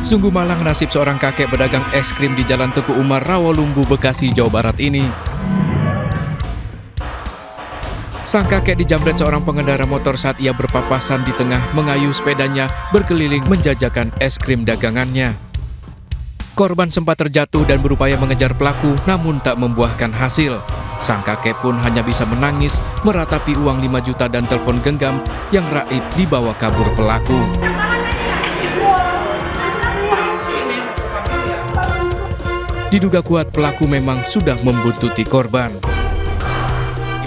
Sungguh malang nasib seorang kakek pedagang es krim di Jalan Teguh Umar, Rawalumbu, Bekasi, Jawa Barat ini. Sang kakek dijamret seorang pengendara motor saat ia berpapasan di tengah mengayuh sepedanya berkeliling menjajakan es krim dagangannya. Korban sempat terjatuh dan berupaya mengejar pelaku, namun tak membuahkan hasil. Sang kakek pun hanya bisa menangis meratapi uang 5 juta dan telepon genggam yang raib dibawa kabur pelaku. Diduga kuat pelaku memang sudah membuntuti korban.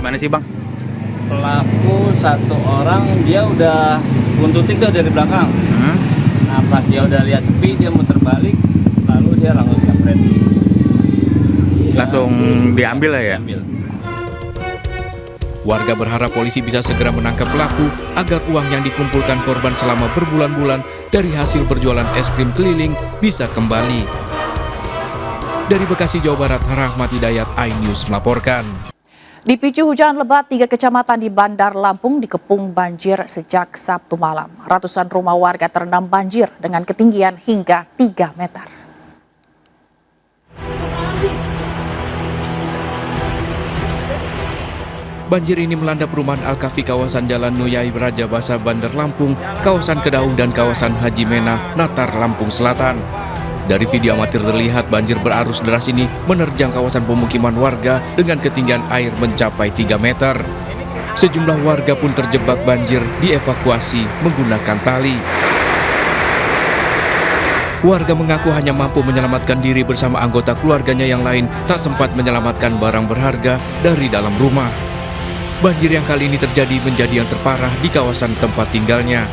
Gimana sih Bang? Pelaku satu orang dia udah buntutin tuh dari belakang. Nah pas dia udah lihat sepi dia muter balik, lalu dia langsung jambret. Langsung diambil lah ya? Diambil. Warga berharap polisi bisa segera menangkap pelaku agar uang yang dikumpulkan korban selama berbulan-bulan dari hasil berjualan es krim keliling bisa kembali. Dari Bekasi, Jawa Barat, Rahmat Hidayat, iNews melaporkan. Dipicu hujan lebat, 3 kecamatan di Bandar Lampung dikepung banjir sejak Sabtu malam. Ratusan rumah warga terendam banjir dengan ketinggian hingga 3 meter. Banjir ini melanda perumahan Al-Kafi kawasan Jalan Nuyai Raja Basa, Bandar Lampung, kawasan Kedaung dan kawasan Haji Mena, Natar, Lampung Selatan. Dari video amatir terlihat banjir berarus deras ini menerjang kawasan pemukiman warga dengan ketinggian air mencapai 3 meter. Sejumlah warga pun terjebak banjir dievakuasi menggunakan tali. Warga mengaku hanya mampu menyelamatkan diri bersama anggota keluarganya yang lain tak sempat menyelamatkan barang berharga dari dalam rumah. Banjir yang kali ini terjadi menjadi yang terparah di kawasan tempat tinggalnya.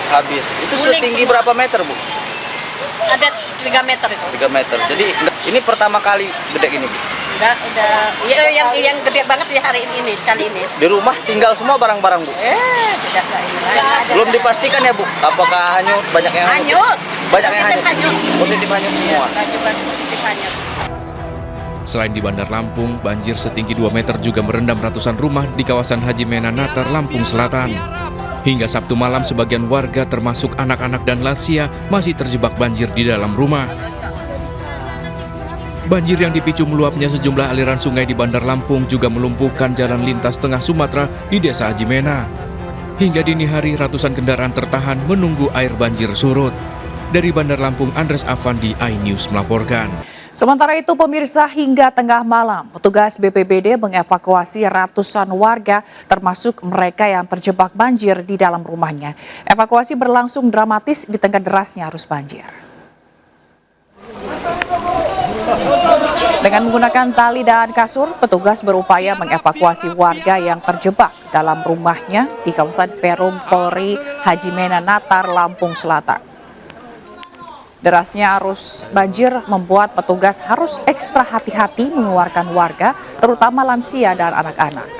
Habis. Itu setinggi berapa meter Bu? Ada 3 meter itu. 3 meter. Jadi ini pertama kali gede gini Bu? Udah ya, yang gede banget di hari ini sekali ini. Di rumah tinggal semua barang-barang Bu? Tidak lah ini. Belum dipastikan ya Bu? Apakah hanyut? Banyak yang hanyut? Banyak yang hanyut? Positif hanyut semua? Positif hanyut. Selain di Bandar Lampung, banjir setinggi 2 meter juga merendam ratusan rumah di kawasan Haji Mena, Natar, Lampung Selatan. Hingga Sabtu malam, sebagian warga termasuk anak-anak dan lansia masih terjebak banjir di dalam rumah. Banjir yang dipicu meluapnya sejumlah aliran sungai di Bandar Lampung juga melumpuhkan jalan lintas tengah Sumatera di Desa Haji Mena. Hingga dini hari, ratusan kendaraan tertahan menunggu air banjir surut. Dari Bandar Lampung, Andres Afandi, iNews melaporkan. Sementara itu pemirsa, hingga tengah malam, petugas BPBD mengevakuasi ratusan warga termasuk mereka yang terjebak banjir di dalam rumahnya. Evakuasi berlangsung dramatis di tengah derasnya arus banjir. Dengan menggunakan tali dan kasur, petugas berupaya mengevakuasi warga yang terjebak dalam rumahnya di kawasan Perum Polri Haji Mena, Natar, Lampung Selatan. Derasnya arus banjir membuat petugas harus ekstra hati-hati mengeluarkan warga, terutama lansia dan anak-anak.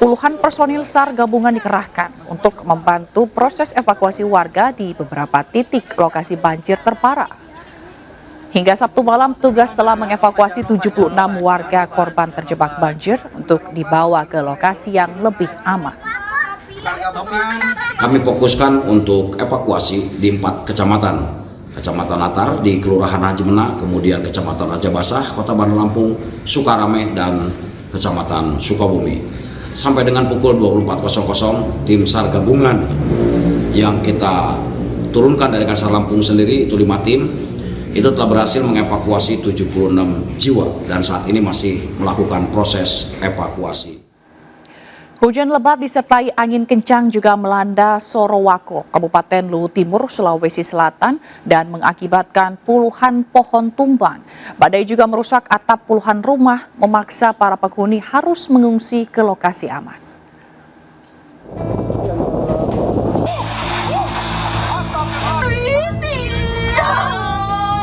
Puluhan personil SAR gabungan dikerahkan untuk membantu proses evakuasi warga di beberapa titik lokasi banjir terparah. Hingga Sabtu malam, petugas telah mengevakuasi 76 warga korban terjebak banjir untuk dibawa ke lokasi yang lebih aman. Kami fokuskan untuk evakuasi di 4 kecamatan. Kecamatan Natar di Kelurahan Haji Mena, kemudian Kecamatan Raja Basah, Kota Bandar Lampung, Sukarame, dan Kecamatan Sukabumi. Sampai dengan pukul 24.00, tim SAR gabungan yang kita turunkan dari SAR Lampung sendiri, itu 5 tim, itu telah berhasil mengevakuasi 76 jiwa dan saat ini masih melakukan proses evakuasi. Hujan lebat disertai angin kencang juga melanda Sorowako, Kabupaten Luwu Timur, Sulawesi Selatan, dan mengakibatkan puluhan pohon tumbang. Badai juga merusak atap puluhan rumah, memaksa para penghuni harus mengungsi ke lokasi aman.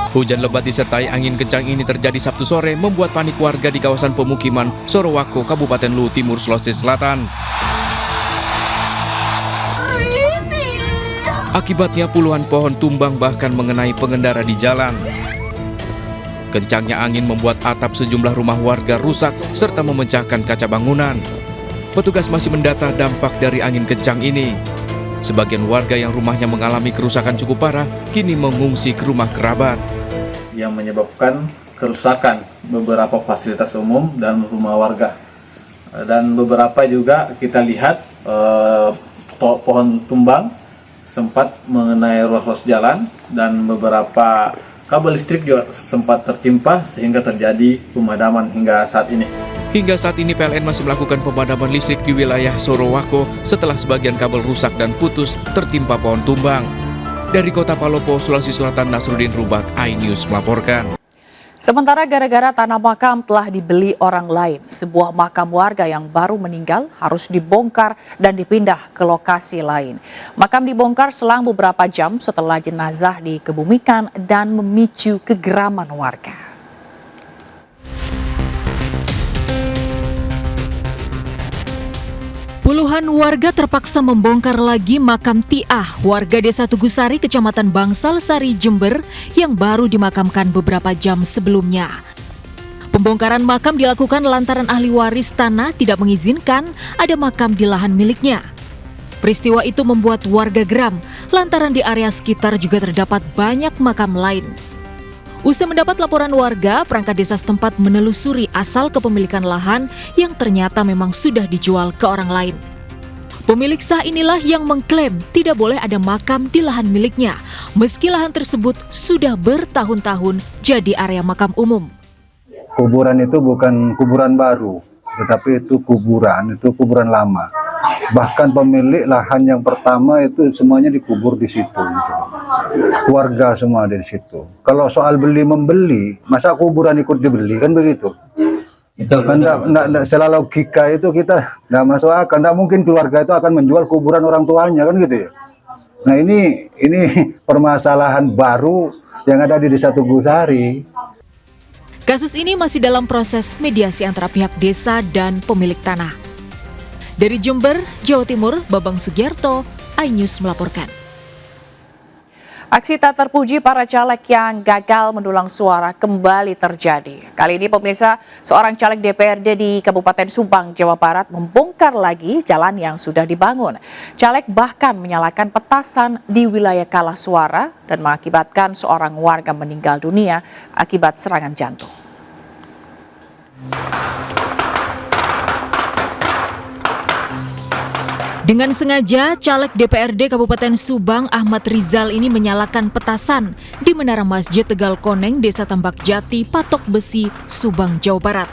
Hujan lebat disertai angin kencang ini terjadi Sabtu sore membuat panik warga di kawasan pemukiman Sorowako, Kabupaten Luwu Timur, Sulawesi Selatan. Akibatnya puluhan pohon tumbang bahkan mengenai pengendara di jalan. Kencangnya angin membuat atap sejumlah rumah warga rusak serta memecahkan kaca bangunan. Petugas masih mendata dampak dari angin kencang ini. Sebagian warga yang rumahnya mengalami kerusakan cukup parah kini mengungsi ke rumah kerabat. Yang menyebabkan kerusakan beberapa fasilitas umum dan rumah warga. Dan beberapa juga kita lihat pohon tumbang sempat mengenai ruas-ruas jalan dan beberapa kabel listrik juga sempat tertimpa sehingga terjadi pemadaman hingga saat ini. Hingga saat ini PLN masih melakukan pemadaman listrik di wilayah Sorowako setelah sebagian kabel rusak dan putus tertimpa pohon tumbang. Dari Kota Palopo, Sulawesi Selatan, Nasruddin Rubak, iNews melaporkan. Sementara gara-gara tanah makam telah dibeli orang lain, sebuah makam warga yang baru meninggal harus dibongkar dan dipindah ke lokasi lain. Makam dibongkar selang beberapa jam setelah jenazah dikebumikan dan memicu kegeraman warga. Puluhan warga terpaksa membongkar lagi makam Tiah, warga Desa Tugusari, Kecamatan Bangsal Sari, Jember, yang baru dimakamkan beberapa jam sebelumnya. Pembongkaran makam dilakukan lantaran ahli waris tanah tidak mengizinkan ada makam di lahan miliknya. Peristiwa itu membuat warga geram, lantaran di area sekitar juga terdapat banyak makam lain. Usai mendapat laporan warga, perangkat desa setempat menelusuri asal kepemilikan lahan yang ternyata memang sudah dijual ke orang lain. Pemilik sah inilah yang mengklaim tidak boleh ada makam di lahan miliknya, meski lahan tersebut sudah bertahun-tahun jadi area makam umum. Kuburan itu bukan kuburan baru, tetapi itu kuburan lama. Bahkan pemilik lahan yang pertama itu semuanya dikubur di situ. Gitu. Keluarga semua ada di situ. Kalau soal beli membeli, masa kuburan ikut dibeli kan begitu? Kan enggak, secara logika itu kita enggak masuk akal. Enggak mungkin keluarga itu akan menjual kuburan orang tuanya kan gitu ya. Nah ini permasalahan baru yang ada di Desa Tugusari. Kasus ini masih dalam proses mediasi antara pihak desa dan pemilik tanah. Dari Jember, Jawa Timur, Babang Sugiarto, iNews melaporkan. Aksi tak terpuji para caleg yang gagal mendulang suara kembali terjadi. Kali ini pemirsa, seorang caleg DPRD di Kabupaten Subang, Jawa Barat membongkar lagi jalan yang sudah dibangun. Caleg bahkan menyalakan petasan di wilayah kalah suara dan mengakibatkan seorang warga meninggal dunia akibat serangan jantung. Dengan sengaja, caleg DPRD Kabupaten Subang Ahmad Rizal ini menyalakan petasan di Menara Masjid Tegal Koneng, Desa Tambak Jati, Patok Besi, Subang, Jawa Barat.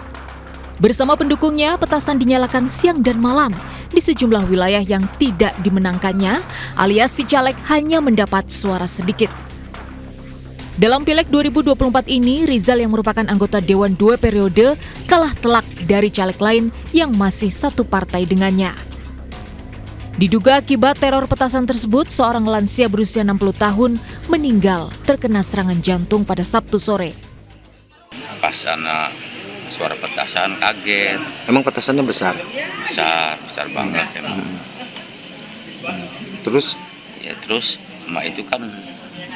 Bersama pendukungnya, petasan dinyalakan siang dan malam di sejumlah wilayah yang tidak dimenangkannya, alias si caleg hanya mendapat suara sedikit. Dalam Pileg 2024 ini, Rizal yang merupakan anggota Dewan 2 periode kalah telak dari caleg lain yang masih satu partai dengannya. Diduga akibat teror petasan tersebut, seorang lansia berusia 60 tahun meninggal terkena serangan jantung pada Sabtu sore. Pas anak suara petasan kaget. Emang petasannya besar? Besar banget emang. Terus? Ya terus emak itu kan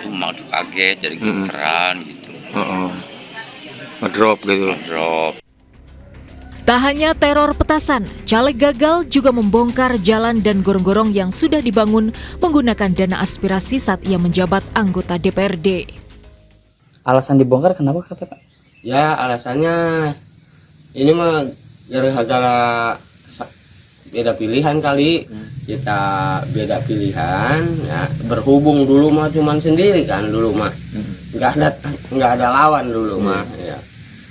emak tuh kaget jadi gemeteran gitu. Ngedrop gitu. Ngedrop. Tak hanya teror petasan, caleg gagal juga membongkar jalan dan gorong-gorong yang sudah dibangun menggunakan dana aspirasi saat ia menjabat anggota DPRD. Alasan dibongkar kenapa kata Pak? Ya alasannya ini mah gara-gara beda pilihan kali. Kita beda pilihan ya, berhubung dulu mah cuman sendiri kan dulu mah. Nggak ada lawan dulu mah ya.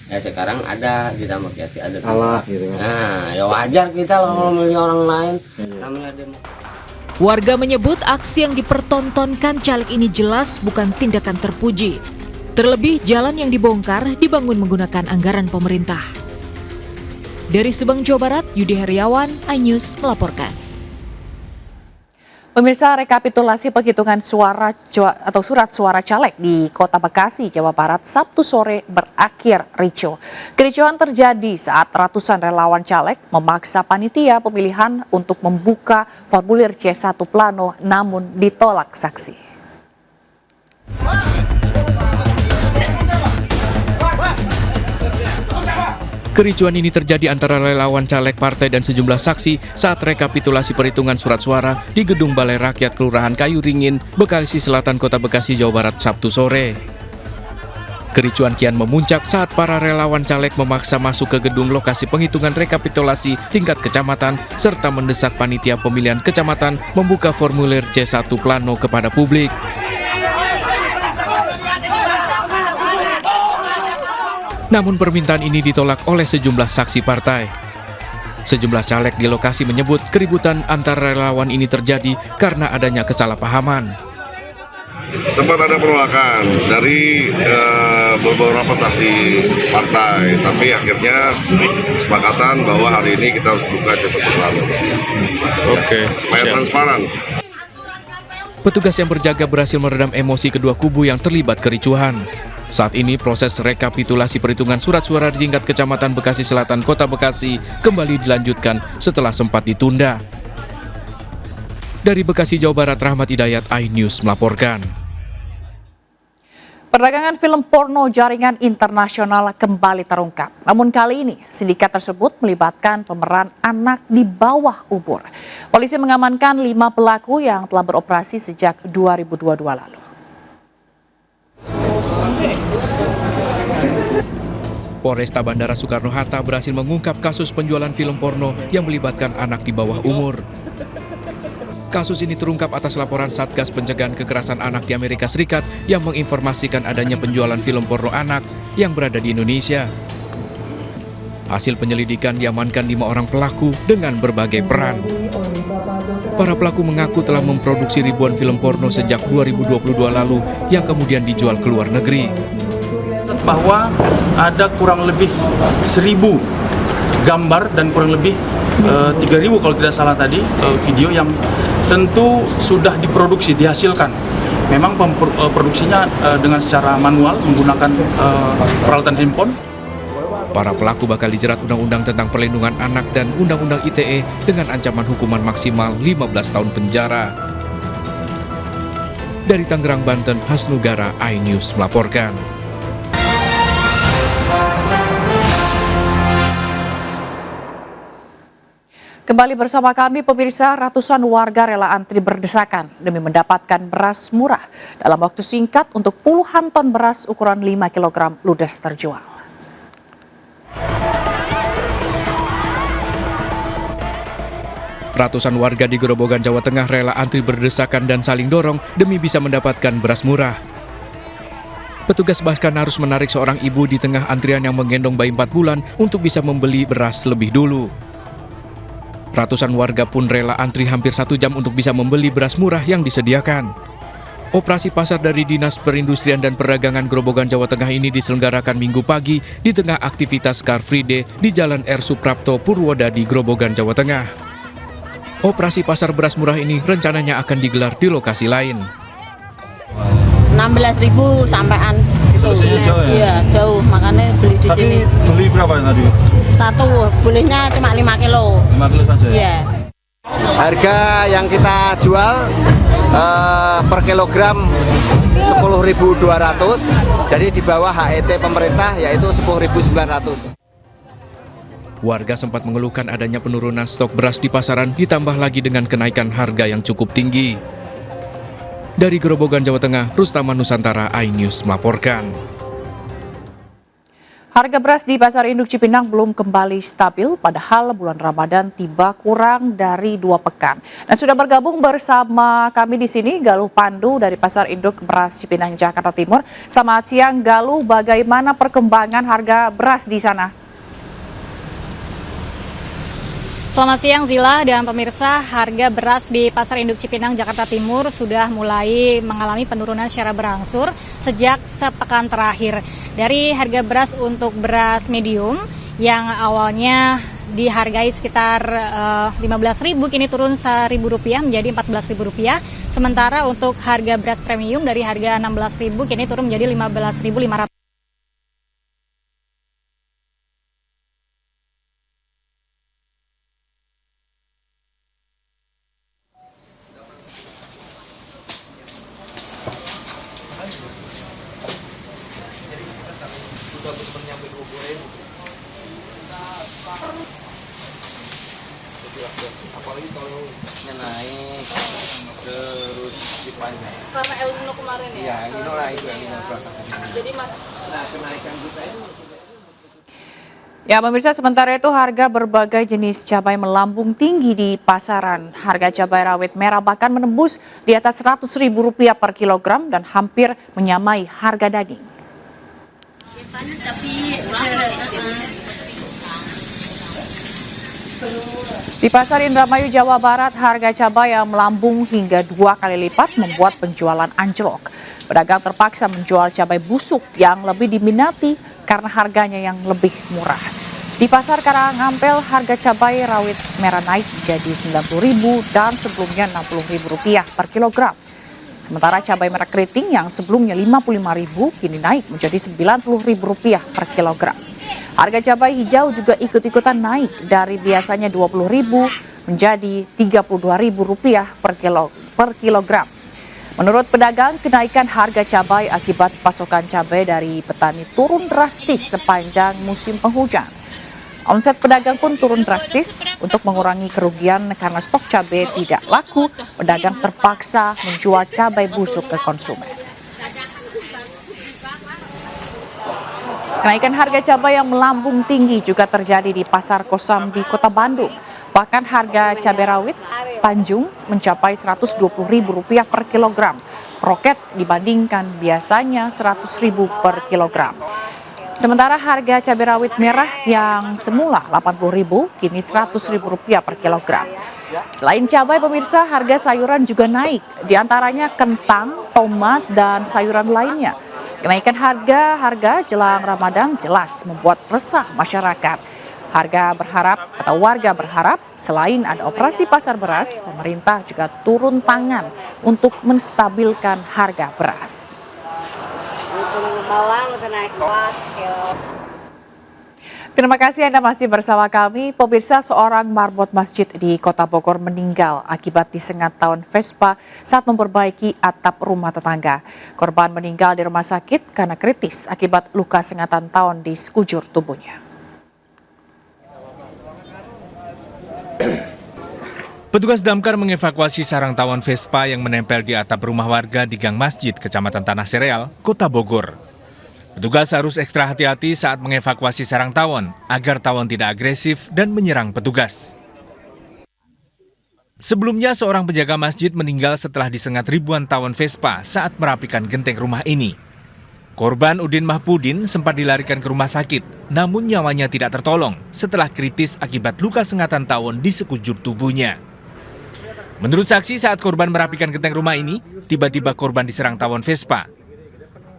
Ya sekarang ada, kita makin ada kalah gitu. Nah ya wajar kita kalau milih orang lain. Namanya Warga menyebut aksi yang dipertontonkan caleg ini jelas bukan tindakan terpuji. Terlebih jalan yang dibongkar dibangun menggunakan anggaran pemerintah. Dari Subang, Jawa Barat, Yudi Heriawan, iNews melaporkan. Pemirsa, rekapitulasi penghitungan suara atau surat suara caleg di Kota Bekasi, Jawa Barat Sabtu sore berakhir ricuh. Kericuhan terjadi saat ratusan relawan caleg memaksa panitia pemilihan untuk membuka formulir C1 plano namun ditolak saksi. Kericuan ini terjadi antara relawan caleg partai dan sejumlah saksi saat rekapitulasi perhitungan surat suara di Gedung Balai Rakyat Kelurahan Kayu Ringin, Bekasi Selatan, Kota Bekasi, Jawa Barat, Sabtu sore. Kericuan kian memuncak saat para relawan caleg memaksa masuk ke gedung lokasi penghitungan rekapitulasi tingkat kecamatan serta mendesak panitia pemilihan kecamatan membuka formulir C1 plano kepada publik. Namun permintaan ini ditolak oleh sejumlah saksi partai. Sejumlah caleg di lokasi menyebut keributan antara relawan ini terjadi karena adanya kesalahpahaman. Sempat ada penolakan dari beberapa saksi partai, tapi akhirnya kesepakatan bahwa hari ini kita harus buka C1 plano. Oke, supaya transparan. Petugas yang berjaga berhasil meredam emosi kedua kubu yang terlibat kericuhan. Saat ini proses rekapitulasi perhitungan surat suara di tingkat Kecamatan Bekasi Selatan, Kota Bekasi kembali dilanjutkan setelah sempat ditunda. Dari Bekasi, Jawa Barat, Rahmat Hidayat, iNews melaporkan. Perdagangan film porno jaringan internasional kembali terungkap. Namun kali ini, sindikat tersebut melibatkan pemeran anak di bawah umur. Polisi mengamankan 5 pelaku yang telah beroperasi sejak 2022 lalu. Polresta Bandara Soekarno-Hatta berhasil mengungkap kasus penjualan film porno yang melibatkan anak di bawah umur. Kasus ini terungkap atas laporan Satgas Pencegahan Kekerasan Anak di Amerika Serikat yang menginformasikan adanya penjualan film porno anak yang berada di Indonesia. Hasil penyelidikan diamankan 5 orang pelaku dengan berbagai peran. Para pelaku mengaku telah memproduksi ribuan film porno sejak 2022 lalu yang kemudian dijual ke luar negeri. Bahwa ada kurang lebih 1.000 gambar dan kurang lebih 3.000 kalau tidak salah tadi video yang tentu sudah diproduksi, dihasilkan. Memang produksinya dengan secara manual menggunakan peralatan handphone. Para pelaku bakal dijerat Undang-Undang tentang Perlindungan Anak dan Undang-Undang ITE dengan ancaman hukuman maksimal 15 tahun penjara. Dari Tangerang, Banten, Hasnugara, iNews melaporkan. Kembali bersama kami pemirsa, ratusan warga rela antri berdesakan demi mendapatkan beras murah. Dalam waktu singkat untuk puluhan ton beras ukuran 5 kg ludes terjual. Ratusan warga di Grobogan, Jawa Tengah rela antri berdesakan dan saling dorong demi bisa mendapatkan beras murah. Petugas bahkan harus menarik seorang ibu di tengah antrian yang menggendong bayi 4 bulan untuk bisa membeli beras lebih dulu. Ratusan warga pun rela antri hampir 1 jam untuk bisa membeli beras murah yang disediakan. Operasi pasar dari Dinas Perindustrian dan Perdagangan Grobogan, Jawa Tengah ini diselenggarakan Minggu pagi di tengah aktivitas Car Free Day di Jalan R. Suprapto, Purwodadi, Grobogan, Jawa Tengah. Operasi pasar beras murah ini rencananya akan digelar di lokasi lain. 16.000 sampaian gitu. Jauh ya? Iya, jauh. Makanya beli di sini. Beli berapa tadi? Satu, bolehnya cuma 5 kilo. 5 kilo saja? Iya. Harga yang kita jual per kilogram 10.200, jadi di bawah HET pemerintah yaitu 10.900. Warga sempat mengeluhkan adanya penurunan stok beras di pasaran ditambah lagi dengan kenaikan harga yang cukup tinggi. Dari Grobogan, Jawa Tengah, Rustaman Nusantara, iNews melaporkan. Harga beras di Pasar Induk Cipinang belum kembali stabil, padahal bulan Ramadan tiba kurang dari 2 pekan. Dan sudah bergabung bersama kami di sini Galuh Pandu dari Pasar Induk Beras Cipinang, Jakarta Timur. Selamat siang Galuh, bagaimana perkembangan harga beras di sana? Selamat siang Zila dan pemirsa, harga beras di Pasar Induk Cipinang, Jakarta Timur sudah mulai mengalami penurunan secara berangsur sejak sepekan terakhir. Dari harga beras untuk beras medium yang awalnya dihargai sekitar 15.000 kini turun Rp1.000 menjadi Rp14.000. Sementara untuk harga beras premium dari harga Rp16.000 kini turun menjadi Rp15.500. apalagi kalau naik terus dipanjang. Karena El Nino kemarin ya? Iya, El Nino lah itu yang Jadi mas. Nah, kenaikan kita itu. Ya pemirsa, sementara itu harga berbagai jenis cabai melambung tinggi di pasaran. Harga cabai rawit merah bahkan menembus di atas Rp100.000 per kilogram dan hampir menyamai harga daging. Di Pasar Indramayu, Jawa Barat, harga cabai yang melambung hingga 2 kali lipat membuat penjualan anjlok. Pedagang terpaksa menjual cabai busuk yang lebih diminati karena harganya yang lebih murah. Di Pasar Karangampel, harga cabai rawit merah naik jadi Rp90.000 dan sebelumnya Rp60.000 per kilogram. Sementara cabai merah keriting yang sebelumnya Rp55.000 kini naik menjadi Rp90.000 per kilogram. Harga cabai hijau juga ikut-ikutan naik dari biasanya Rp20.000 menjadi Rp32.000 per kilogram. Menurut pedagang, kenaikan harga cabai akibat pasokan cabai dari petani turun drastis sepanjang musim penghujan. Omset pedagang pun turun drastis. Untuk mengurangi kerugian karena stok cabai tidak laku, pedagang terpaksa menjual cabai busuk ke konsumen. Kenaikan harga cabai yang melambung tinggi juga terjadi di Pasar Kosambi, Kota Bandung. Bahkan harga cabai rawit Tanjung mencapai Rp120.000 per kilogram. Roket dibandingkan biasanya Rp100.000 per kilogram. Sementara harga cabai rawit merah yang semula Rp80.000 kini Rp100.000 per kilogram. Selain cabai pemirsa, harga sayuran juga naik, diantaranya kentang, tomat, dan sayuran lainnya. Kenaikan harga jelang Ramadan jelas membuat resah masyarakat. Warga berharap selain ada operasi pasar beras, pemerintah juga turun tangan untuk menstabilkan harga beras. Terima kasih Anda masih bersama kami. Pemirsa, seorang marbot masjid di Kota Bogor meninggal akibat disengat tawon Vespa saat memperbaiki atap rumah tetangga. Korban meninggal di rumah sakit karena kritis akibat luka sengatan tawon di sekujur tubuhnya. Petugas damkar mengevakuasi sarang tawon Vespa yang menempel di atap rumah warga di Gang Masjid, Kecamatan Tanah Sereal, Kota Bogor. Petugas harus ekstra hati-hati saat mengevakuasi sarang tawon agar tawon tidak agresif dan menyerang petugas. Sebelumnya, seorang penjaga masjid meninggal setelah disengat ribuan tawon Vespa saat merapikan genteng rumah ini. Korban Udin Mahpudin sempat dilarikan ke rumah sakit, namun nyawanya tidak tertolong setelah kritis akibat luka sengatan tawon di sekujur tubuhnya. Menurut saksi, saat korban merapikan genteng rumah ini, tiba-tiba korban diserang tawon Vespa.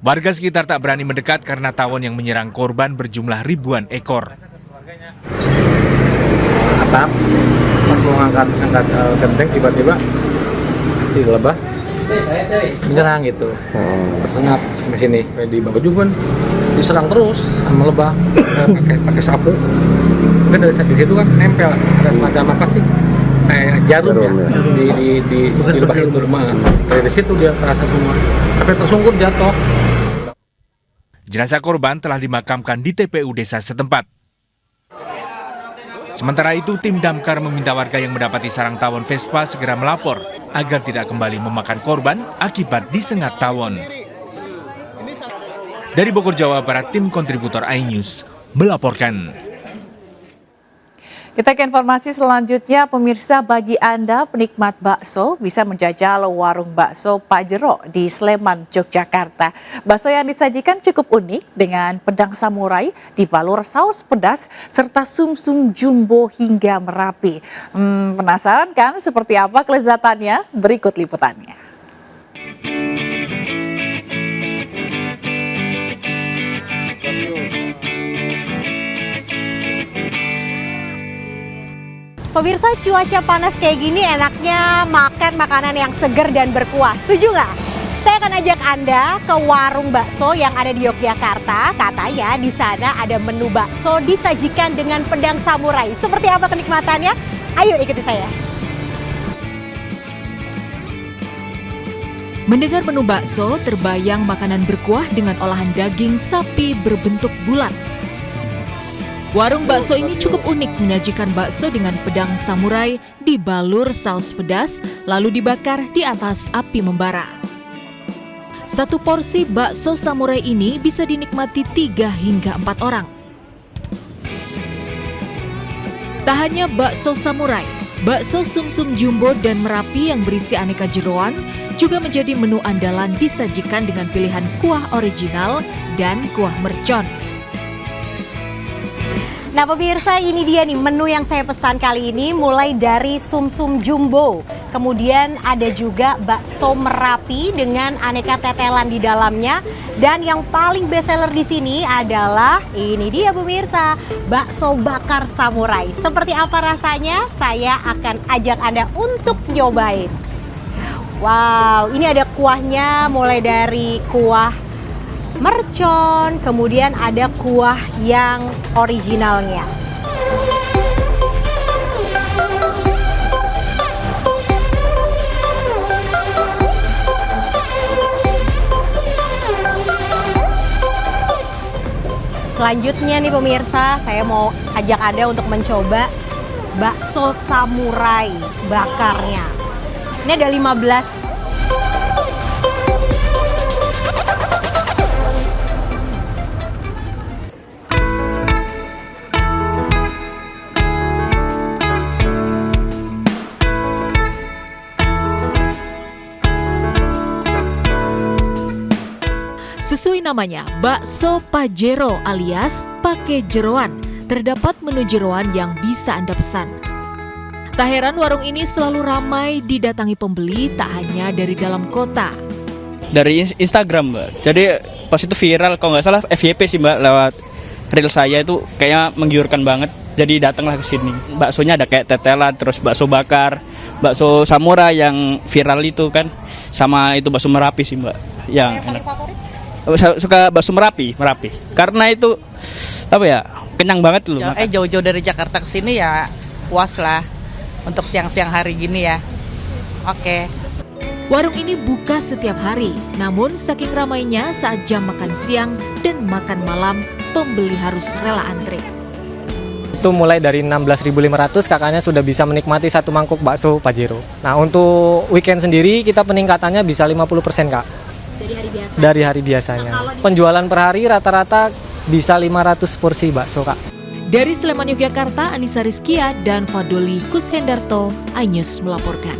Warga sekitar tak berani mendekat karena tawon yang menyerang korban berjumlah ribuan ekor. Atap, pas mau angkat genteng tiba-tiba di lebah menyerang gitu, tersengat sampai sini. Di baju pun diserang terus sama lebah, pakai sapu. Kan dari situ kan nempel ada semacam apa sih? Kayak jarum ya di lebah itu rumah. Dari situ dia terasa semua, tapi tersungkur jatuh. Jenazah korban telah dimakamkan di TPU desa setempat. Sementara itu, tim damkar meminta warga yang mendapati sarang tawon Vespa segera melapor agar tidak kembali memakan korban akibat disengat tawon. Dari Bogor, Jawa Barat, tim kontributor iNews melaporkan. Kita ke informasi selanjutnya, pemirsa, bagi Anda penikmat bakso bisa menjajal warung bakso Pak Jero di Sleman, Yogyakarta. Bakso yang disajikan cukup unik dengan pedang samurai dibalur saus pedas serta sumsum jumbo hingga Merapi. Penasaran kan seperti apa kelezatannya? Berikut liputannya. Pemirsa, cuaca panas kayak gini enaknya makan makanan yang segar dan berkuah. Setuju nggak? Saya akan ajak Anda ke warung bakso yang ada di Yogyakarta. Katanya di sana ada menu bakso disajikan dengan pedang samurai. Seperti apa kenikmatannya? Ayo ikuti saya. Mendengar menu bakso, terbayang makanan berkuah dengan olahan daging sapi berbentuk bulat. Warung bakso ini cukup unik menyajikan bakso dengan pedang samurai dibalur saus pedas lalu dibakar di atas api membara. Satu porsi bakso samurai ini bisa dinikmati 3 hingga 4 orang. Tak hanya bakso samurai, bakso sumsum jumbo dan Merapi yang berisi aneka jeroan juga menjadi menu andalan disajikan dengan pilihan kuah original dan kuah mercon. Nah pemirsa, ini dia nih menu yang saya pesan kali ini, mulai dari sumsum jumbo. Kemudian ada juga bakso Merapi dengan aneka tetelan di dalamnya. Dan yang paling best seller di sini adalah ini dia pemirsa, bakso bakar samurai. Seperti apa rasanya? Saya akan ajak Anda untuk nyobain. Wow, ini ada kuahnya mulai dari kuah mercon, kemudian ada kuah yang originalnya. Selanjutnya nih pemirsa, saya mau ajak Anda untuk mencoba bakso samurai bakarnya. Ini ada 15. Sesuai namanya, bakso Pajero alias pakai jeroan. Terdapat menu jeroan yang bisa Anda pesan. Tak heran warung ini selalu ramai didatangi pembeli tak hanya dari dalam kota. Dari Instagram, Mbak. Jadi pas itu viral, kalau nggak salah FYP sih Mbak, lewat reel saya itu kayaknya menggiurkan banget. Jadi datanglah ke sini. Baksonya ada kayak tetelan, terus bakso bakar, bakso samurai yang viral itu kan, sama itu bakso Merapi sih Mbak. Yang enak. Suka bakso Merapi. Karena itu apa ya? Kenyang banget loh. Jauh-jauh dari Jakarta ke sini ya puas lah untuk siang-siang hari gini ya. Oke. Warung ini buka setiap hari, namun saking ramainya saat jam makan siang dan makan malam, pembeli harus rela antre. Itu mulai dari 16.500 kakaknya sudah bisa menikmati satu mangkuk bakso Pajero. Nah untuk weekend sendiri kita peningkatannya bisa 50% Kak. Dari hari biasanya. Penjualan per hari rata-rata bisa 500 porsi bakso Kak. Dari Sleman, Yogyakarta, Anissa Rizkia dan Fadoli Kushendarto, iNews melaporkan.